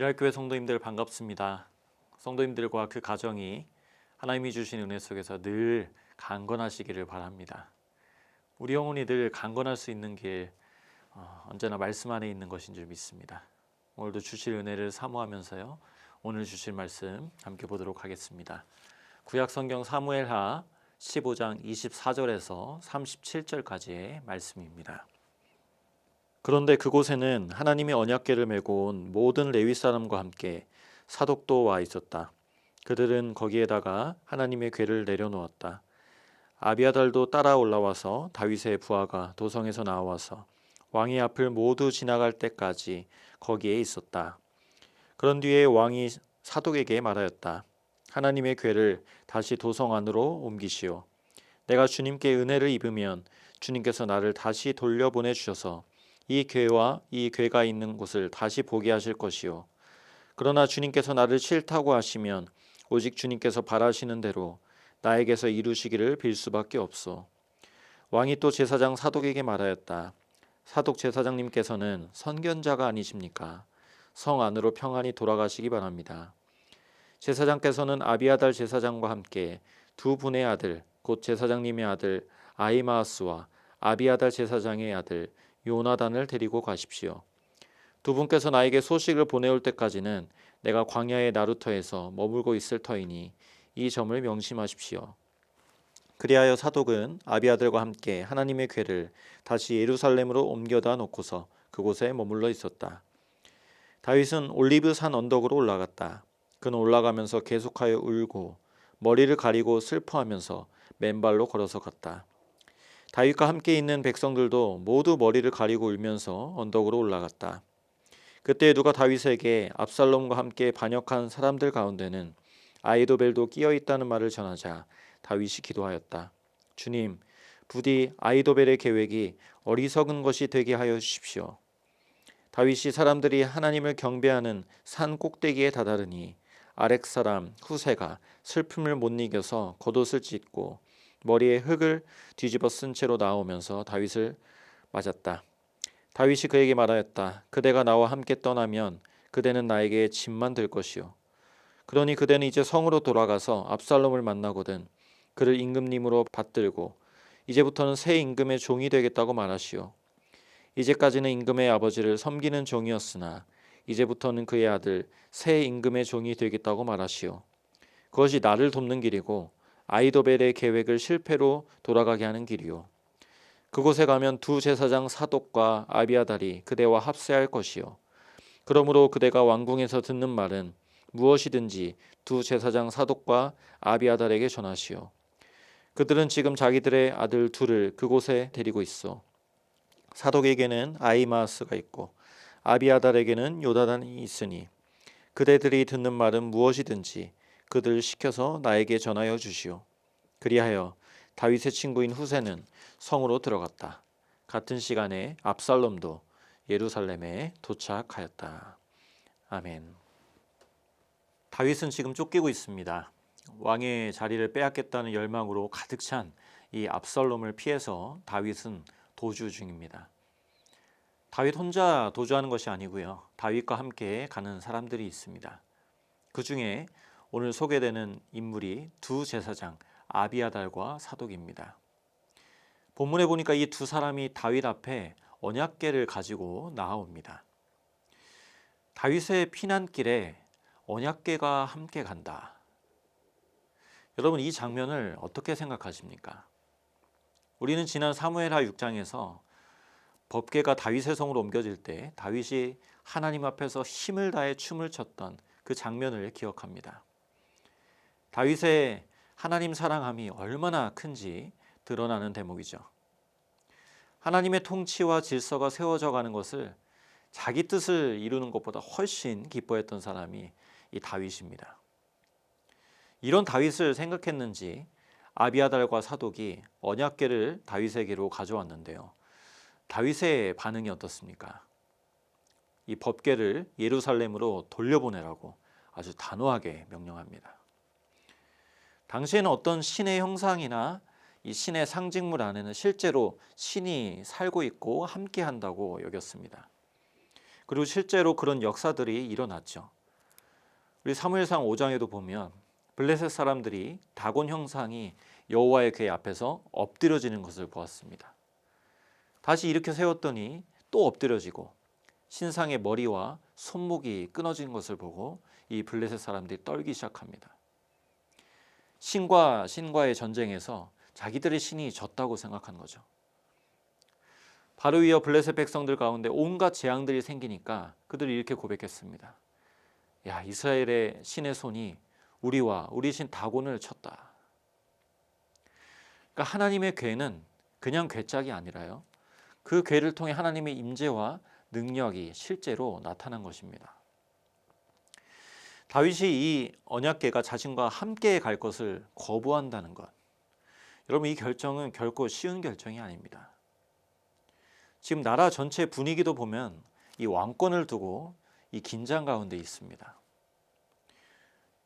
일할교회 성도님들 반갑습니다. 성도님들과 그 가정이 하나님이 주신 은혜 속에서 늘 강건하시기를 바랍니다. 우리 영혼이 늘 강건할 수 있는 길 언제나 말씀 안에 있는 것인 줄 믿습니다. 오늘도 주실 은혜를 사모하면서요. 오늘 주실 말씀 함께 보도록 하겠습니다. 구약성경 사무엘하 15장 24절에서 37절까지의 말씀입니다. 그런데 그곳에는 하나님의 언약궤를 메고 온 모든 레위 사람과 함께 사독도 와 있었다. 그들은 거기에다가 하나님의 궤를 내려놓았다. 아비아달도 따라 올라와서 다윗의 부하가 도성에서 나와서 왕의 앞을 모두 지나갈 때까지 거기에 있었다. 그런 뒤에 왕이 사독에게 말하였다. 하나님의 궤를 다시 도성 안으로 옮기시오. 내가 주님께 은혜를 입으면 주님께서 나를 다시 돌려보내 주셔서 이 궤와 이 궤가 있는 곳을 다시 보게 하실 것이요. 그러나 주님께서 나를 싫다고 하시면 오직 주님께서 바라시는 대로 나에게서 이루시기를 빌 수밖에 없소. 왕이 또 제사장 사독에게 말하였다. 사독 제사장님께서는 선견자가 아니십니까? 성 안으로 평안히 돌아가시기 바랍니다. 제사장께서는 아비아달 제사장과 함께 두 분의 아들 곧 제사장님의 아들 아히마아스와 아비아달 제사장의 아들 요나단을 데리고 가십시오. 두 분께서 나에게 소식을 보내올 때까지는 내가 광야의 나루터에서 머물고 있을 터이니 이 점을 명심하십시오. 그리하여 사독은 아비아들과 함께 하나님의 궤를 다시 예루살렘으로 옮겨다 놓고서 그곳에 머물러 있었다. 다윗은 올리브 산 언덕으로 올라갔다. 그는 올라가면서 계속하여 울고 머리를 가리고 슬퍼하면서 맨발로 걸어서 갔다. 다윗과 함께 있는 백성들도 모두 머리를 가리고 울면서 언덕으로 올라갔다. 그때 누가 다윗에게 압살롬과 함께 반역한 사람들 가운데는 아이도벨도 끼어 있다는 말을 전하자 다윗이 기도하였다. 주님, 부디 아이도벨의 계획이 어리석은 것이 되게 하여 주십시오. 다윗이 사람들이 하나님을 경배하는 산 꼭대기에 다다르니 아렉 사람 후세가 슬픔을 못 이겨서 겉옷을 찢고 머리에 흙을 뒤집어 쓴 채로 나오면서 다윗을 맞았다. 다윗이 그에게 말하였다. 그대가 나와 함께 떠나면 그대는 나에게 짐만 될 것이요. 그러니 그대는 이제 성으로 돌아가서 압살롬을 만나거든 그를 임금님으로 받들고 이제부터는 새 임금의 종이 되겠다고 말하시오. 이제까지는 임금의 아버지를 섬기는 종이었으나 이제부터는 그의 아들 새 임금의 종이 되겠다고 말하시오. 그것이 나를 돕는 길이고 아이도벨의 계획을 실패로 돌아가게 하는 길이요. 그곳에 가면 두 제사장 사독과 아비아달이 그대와 합세할 것이요. 그러므로 그대가 왕궁에서 듣는 말은 무엇이든지 두 제사장 사독과 아비아달에게 전하시오. 그들은 지금 자기들의 아들 둘을 그곳에 데리고 있어. 사독에게는 아히마아스가 있고 아비아달에게는 요나단이 있으니 그대들이 듣는 말은 무엇이든지 그들을 시켜서 나에게 전하여 주시오. 그리하여 다윗의 친구인 후세는 성으로 들어갔다. 같은 시간에 압살롬도 예루살렘에 도착하였다. 아멘. 다윗은 지금 쫓기고 있습니다. 왕의 자리를 빼앗겠다는 열망으로 가득 찬 이 압살롬을 피해서 다윗은 도주 중입니다. 다윗 혼자 도주하는 것이 아니고요. 다윗과 함께 가는 사람들이 있습니다. 그 중에 오늘 소개되는 인물이 두 제사장 아비아달과 사독입니다. 본문에 보니까 이 두 사람이 다윗 앞에 언약궤를 가지고 나아옵니다. 다윗의 피난길에 언약궤가 함께 간다. 여러분, 이 장면을 어떻게 생각하십니까? 우리는 지난 사무엘하 6장에서 법궤가 다윗의 성으로 옮겨질 때 다윗이 하나님 앞에서 힘을 다해 춤을 췄던 그 장면을 기억합니다. 다윗의 하나님 사랑함이 얼마나 큰지 드러나는 대목이죠. 하나님의 통치와 질서가 세워져 가는 것을 자기 뜻을 이루는 것보다 훨씬 기뻐했던 사람이 이 다윗입니다. 이런 다윗을 생각했는지 아비아달과 사독이 언약궤를 다윗에게로 가져왔는데요. 다윗의 반응이 어떻습니까? 이 법궤를 예루살렘으로 돌려보내라고 아주 단호하게 명령합니다. 당시에는 어떤 신의 형상이나 이 신의 상징물 안에는 실제로 신이 살고 있고 함께 한다고 여겼습니다. 그리고 실제로 그런 역사들이 일어났죠. 우리 사무엘상 5장에도 보면 블레셋 사람들이 다곤 형상이 여호와의 궤 앞에서 엎드려지는 것을 보았습니다. 다시 일으켜 세웠더니 또 엎드려지고 신상의 머리와 손목이 끊어진 것을 보고 이 블레셋 사람들이 떨기 시작합니다. 신과 신과의 전쟁에서 자기들의 신이 졌다고 생각한 거죠. 바로 이어 블레셋 백성들 가운데 온갖 재앙들이 생기니까 그들이 이렇게 고백했습니다. 야, 이스라엘의 신의 손이 우리와 우리 신 다곤을 쳤다. 그러니까 하나님의 궤는 그냥 궤짝이 아니라요, 그 궤를 통해 하나님의 임재와 능력이 실제로 나타난 것입니다. 다윗이 이 언약궤가 자신과 함께 갈 것을 거부한다는 것, 여러분 이 결정은 결코 쉬운 결정이 아닙니다. 지금 나라 전체 분위기도 보면 이 왕권을 두고 이 긴장 가운데 있습니다.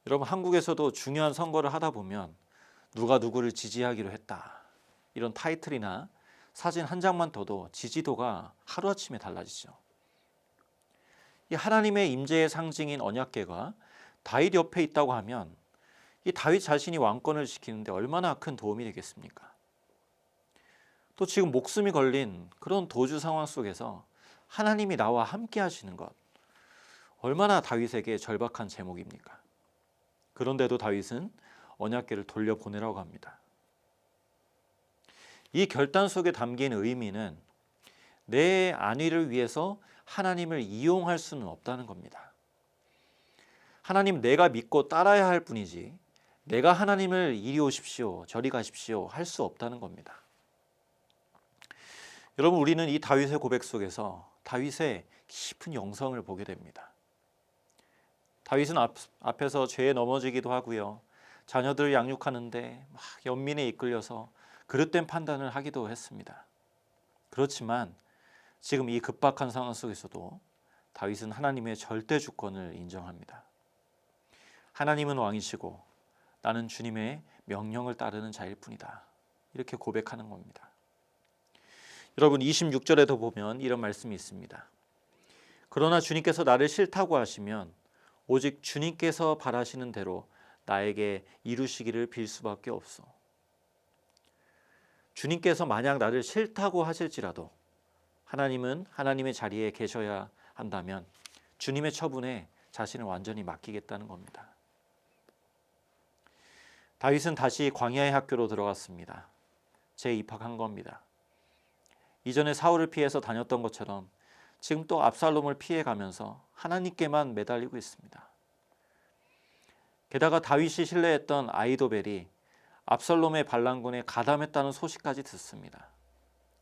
여러분 한국에서도 중요한 선거를 하다 보면 누가 누구를 지지하기로 했다, 이런 타이틀이나 사진 한 장만 둬도 지지도가 하루아침에 달라지죠. 이 하나님의 임재의 상징인 언약궤가 다윗 옆에 있다고 하면 이 다윗 자신이 왕권을 지키는데 얼마나 큰 도움이 되겠습니까? 또 지금 목숨이 걸린 그런 도주 상황 속에서 하나님이 나와 함께 하시는 것, 얼마나 다윗에게 절박한 제목입니까? 그런데도 다윗은 언약궤를 돌려보내라고 합니다. 이 결단 속에 담긴 의미는 내 안위를 위해서 하나님을 이용할 수는 없다는 겁니다. 하나님 내가 믿고 따라야 할 뿐이지 내가 하나님을 이리 오십시오, 저리 가십시오 할 수 없다는 겁니다. 여러분 우리는 이 다윗의 고백 속에서 다윗의 깊은 영성을 보게 됩니다. 다윗은 앞에서 죄에 넘어지기도 하고요, 자녀들을 양육하는데 막 연민에 이끌려서 그릇된 판단을 하기도 했습니다. 그렇지만 지금 이 급박한 상황 속에서도 다윗은 하나님의 절대 주권을 인정합니다. 하나님은 왕이시고 나는 주님의 명령을 따르는 자일 뿐이다, 이렇게 고백하는 겁니다. 여러분 26절에도 보면 이런 말씀이 있습니다. 그러나 주님께서 나를 싫다고 하시면 오직 주님께서 바라시는 대로 나에게 이루시기를 빌 수밖에 없소. 주님께서 만약 나를 싫다고 하실지라도 하나님은 하나님의 자리에 계셔야 한다면 주님의 처분에 자신을 완전히 맡기겠다는 겁니다. 다윗은 다시 광야의 학교로 들어갔습니다. 재입학한 겁니다. 이전에 사울을 피해서 다녔던 것처럼 지금 또 압살롬을 피해가면서 하나님께만 매달리고 있습니다. 게다가 다윗이 신뢰했던 아이도벨이 압살롬의 반란군에 가담했다는 소식까지 듣습니다.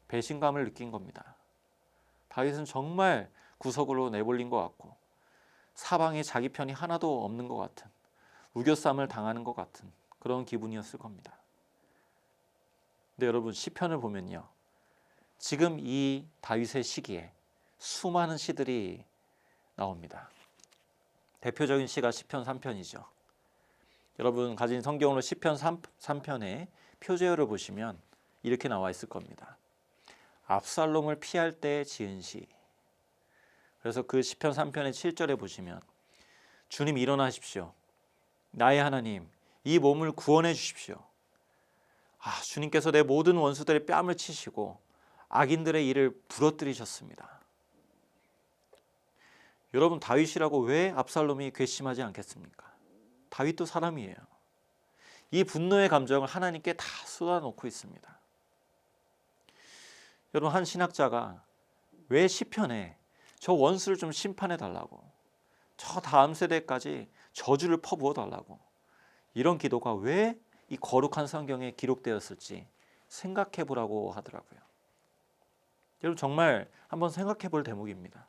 배신감을 느낀 겁니다. 다윗은 정말 구석으로 내몰린 것 같고 사방에 자기 편이 하나도 없는 것 같은, 우겨쌈을 당하는 것 같은 그런 기분이었을 겁니다. 근데 여러분 시편을 보면요, 지금 이 다윗의 시기에 수많은 시들이 나옵니다. 대표적인 시가 시편 3편이죠. 여러분 가진 성경으로 시편 3편의 표제어를 보시면 이렇게 나와 있을 겁니다. 압살롬을 피할 때 지은 시. 그래서 그 시편 3편의 7절에 보시면 주님 일어나십시오. 나의 하나님 이 몸을 구원해 주십시오. 주님께서 내 모든 원수들의 뺨을 치시고 악인들의 일을 부러뜨리셨습니다. 여러분 다윗이라고 왜 압살롬이 괘씸하지 않겠습니까? 다윗도 사람이에요. 이 분노의 감정을 하나님께 다 쏟아놓고 있습니다. 여러분 한 신학자가 왜 시편에 저 원수를 좀 심판해 달라고, 저 다음 세대까지 저주를 퍼부어 달라고, 이런 기도가 왜 이 거룩한 성경에 기록되었을지 생각해 보라고 하더라고요. 여러분 정말 한번 생각해 볼 대목입니다.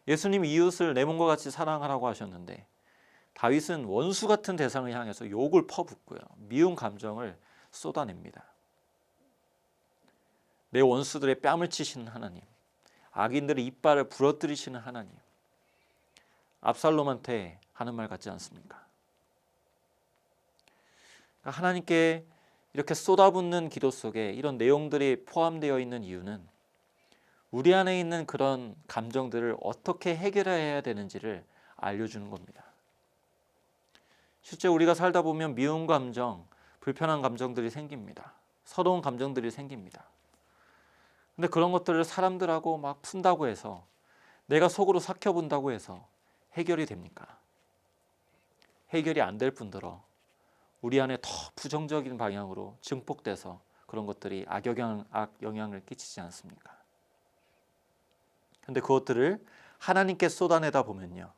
예수님이 이웃을 내 몸과 같이 사랑하라고 하셨는데 다윗은 원수 같은 대상을 향해서 욕을 퍼붓고요, 미운 감정을 쏟아냅니다. 내 원수들의 뺨을 치시는 하나님, 악인들의 이빨을 부러뜨리시는 하나님, 압살롬한테 하는 말 같지 않습니까? 하나님께 이렇게 쏟아붓는 기도 속에 이런 내용들이 포함되어 있는 이유는 우리 안에 있는 그런 감정들을 어떻게 해결해야 되는지를 알려주는 겁니다. 실제 우리가 살다 보면 미운 감정, 불편한 감정들이 생깁니다. 서러운 감정들이 생깁니다. 근데 그런 것들을 사람들하고 막 푼다고 해서, 내가 속으로 삭혀본다고 해서 해결이 됩니까? 해결이 안 될 뿐더러 우리 안에 더 부정적인 방향으로 증폭돼서 그런 것들이 악영향을 끼치지 않습니까? 근데 그것들을 하나님께 쏟아내다 보면요,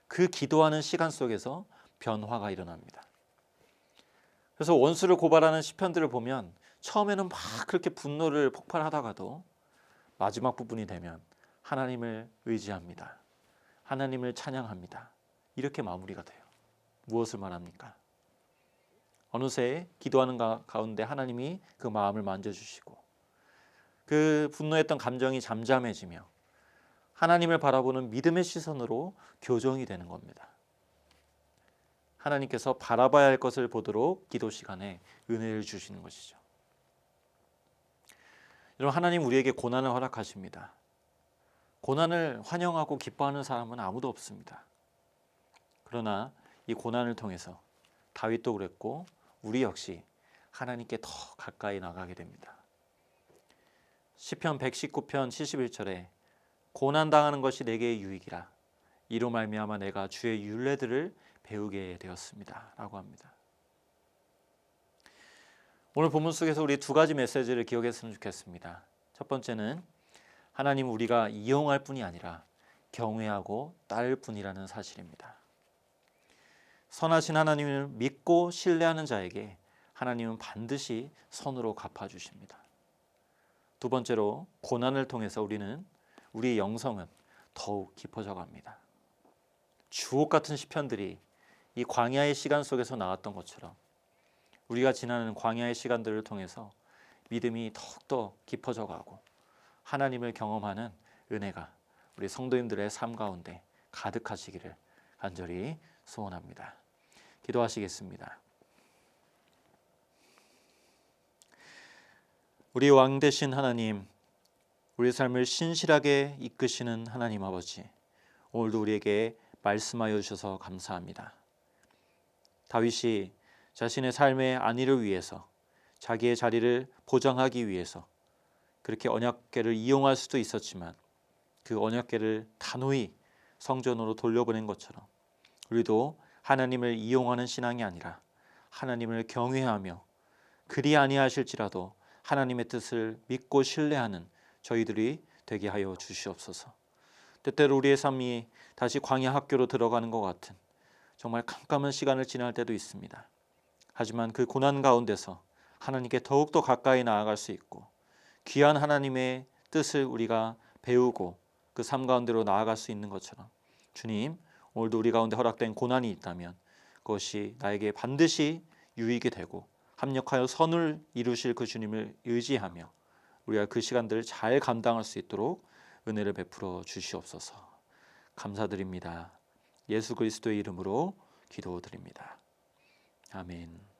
그 기도하는 시간 속에서 변화가 일어납니다. 그래서 원수를 고발하는 시편들을 보면 처음에는 막 그렇게 분노를 폭발하다가도 마지막 부분이 되면 하나님을 의지합니다. 하나님을 찬양합니다. 이렇게 마무리가 돼요. 무엇을 말합니까? 어느새 기도하는 가운데 하나님이 그 마음을 만져주시고 그 분노했던 감정이 잠잠해지며 하나님을 바라보는 믿음의 시선으로 교정이 되는 겁니다. 하나님께서 바라봐야 할 것을 보도록 기도 시간에 은혜를 주시는 것이죠. 여러분, 하나님 우리에게 고난을 허락하십니다. 고난을 환영하고 기뻐하는 사람은 아무도 없습니다. 그러나 이 고난을 통해서 다윗도 그랬고 우리 역시 하나님께 더 가까이 나가게 됩니다. 시편 119편 71절에 고난당하는 것이 내게 유익이라 이로 말미암아 내가 주의 율례들을 배우게 되었습니다 라고 합니다. 오늘 본문 속에서 우리 두 가지 메시지를 기억했으면 좋겠습니다. 첫 번째는 하나님 우리가 이용할 뿐이 아니라 경외하고 따를 뿐이라는 사실입니다. 선하신 하나님을 믿고 신뢰하는 자에게 하나님은 반드시 선으로 갚아주십니다. 두 번째로 고난을 통해서 우리의 영성은 더욱 깊어져 갑니다. 주옥 같은 시편들이 이 광야의 시간 속에서 나왔던 것처럼 우리가 지나는 광야의 시간들을 통해서 믿음이 더욱더 깊어져 가고 하나님을 경험하는 은혜가 우리 성도님들의 삶 가운데 가득하시기를 간절히 소원합니다. 기도하시겠습니다. 우리 왕 되신 하나님, 우리 삶을 신실하게 이끄시는 하나님 아버지, 오늘도 우리에게 말씀하여 주셔서 감사합니다. 다윗이 자신의 삶의 안위를 위해서, 자기의 자리를 보장하기 위해서 그렇게 언약궤를 이용할 수도 있었지만 그 언약궤를 단호히 성전으로 돌려보낸 것처럼 우리도 하나님을 이용하는 신앙이 아니라 하나님을 경외하며 그리 아니하실지라도 하나님의 뜻을 믿고 신뢰하는 저희들이 되게 하여 주시옵소서. 때때로 우리의 삶이 다시 광야 학교로 들어가는 것 같은 정말 깜깜한 시간을 지날 때도 있습니다. 하지만 그 고난 가운데서 하나님께 더욱더 가까이 나아갈 수 있고 귀한 하나님의 뜻을 우리가 배우고 그 삶 가운데로 나아갈 수 있는 것처럼 주님, 오늘도 우리 가운데 허락된 고난이 있다면 그것이 나에게 반드시 유익이 되고 합력하여 선을 이루실 그 주님을 의지하며 우리가 그 시간들을 잘 감당할 수 있도록 은혜를 베풀어 주시옵소서. 감사드립니다. 예수 그리스도의 이름으로 기도드립니다. 아멘.